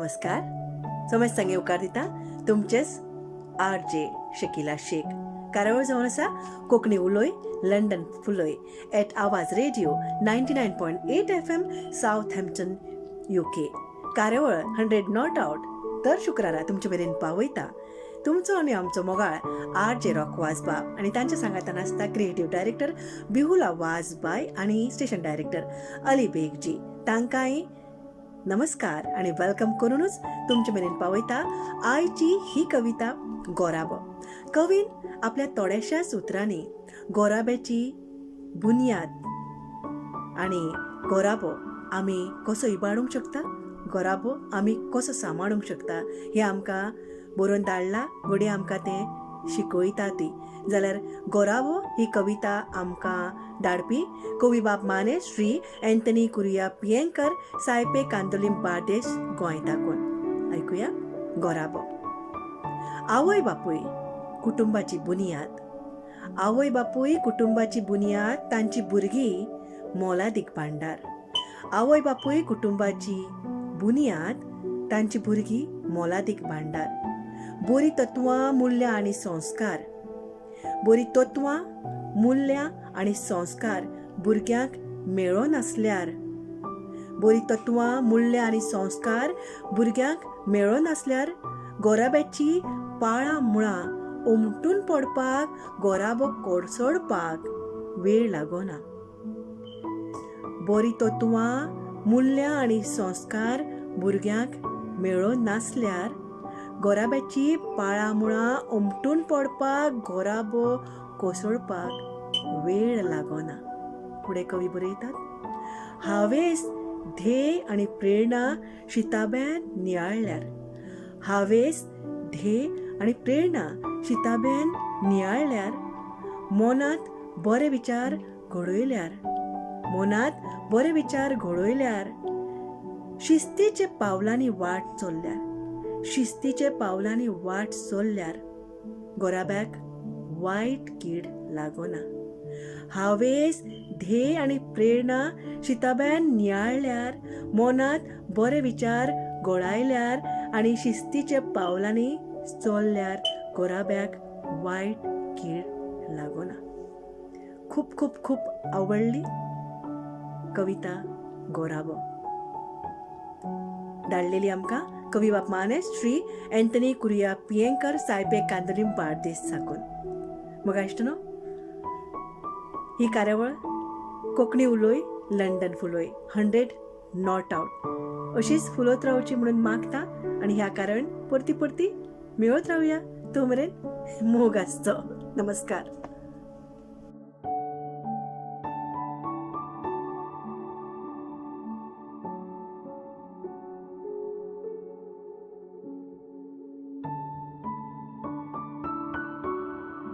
नमस्कार. समज सांगे उकार दिता तुमचेच RJ शकिला शेख. कार्यावळ जावन आसा कोंकणी उलोय लंडन फुलोय एट आवाज रेडिओ 99.8 FM साउथहॅम्प्टन UK. कार्यावळ 100 नॉट आउट दर शुक्रारा तुमचे मेरेन पावयता. तुमचो आनी आमचो मोगाळ RJ रॉक वाजबाब आनी तांच्या सांगातान आसता क्रिएटिव्ह डायरेक्टर बिहुला वाजबाई आनी स्टेशन डायरेक्टर अली बेगजी. तांकांय नमस्कार आणि वेलकम करूनच तुमचे मेरेन पावयता आयची ही कविता गोराबो. कवीन आपल्या थोड्याशाच उतरांनी गोराब्याची बुनियाद आणि गोराबो आमी कसो इबाडूंक शकता, गोराबो आमी कसो सांबाळूंक शकता हे आमकां बरोवन धाडला. घोडी आमकां तें शिकयता ती. जाल्यार गोराबो ही कविता आमकां धाडपी कवी बाब माने श्री एंथनी कुरिया पियेंकर सायपे कांदोलीम बार्देस गोंय दाखोवन. ऐकुया गोराबो. आवय बापूय कुटुंबाची बुनियाद. आवय बापूय कुटुंबाची बुनियाद तांची भुरगीं मोलादीक भांडार. आवय बापूय कुटुंबाची बुनियाद तांची भुरगीं मोलादीक भांडार. बरी तत्वां मुल्यां आनी संस्कार. बरी तत्वां मुल्यां आनी संस्कार भुरग्यांक मेळो नासल्यार. बरी तत्वां मुल्यां आनी संस्कार भुरग्यांक मेळो नासल्यार गोराब्याची पाळां मुळां उमटून पडपाक गोराबो कोडसोडपाक वेळ लागोना. बरी तत्वां मुल्यां आनी संस्कार भुरग्यांक मेळो नासल्यार गोराब्याची पाळां मुळां उमटून पडपाक गोराबो कोसळपाक वेळ लागोना. फुडें कवी बरयतात. हावेस ध्येय आनी प्रेरणा शिताब्यान नियाळल्यार. हावेस ध्येय आनी प्रेरणा शिताब्यान नियाळल्यार मनांत बरे विचार घडयल्यार. मनांत बरे विचार घडयल्यार शिस्तीचे पावलांनी वाट चल्ल्यार. शिस्तीचे पावलांनी वाट चल्ल्यार गोराब्याक वायट कीड लागोना. हावेस ध्येय आनी प्रेरणा शिताब्यान नियाळल्यार मनांत बरे विचार घडयल्यार आनी शिस्तीचे पावलांनी चल्ल्यार गोराब्याक वायट कीड लागोना. खूप खूप खूप आवडली कविता गोराबो. धाडलेली आमकां कवी बाप माने श्री एंथनी कुरिया पियेंकर सायबे कांदोलीम बार्देस साकून. मग इश्ट न्हू ही कार्यावळ कोंकणी उलोय लंडन फुलोय 100 नॉट आउट अशीच फुलोत रावची म्हणून मागता आनी ह्या कारण परती परती मेळत रावया. तूं मेरेन मोग आसचो. नमस्कार.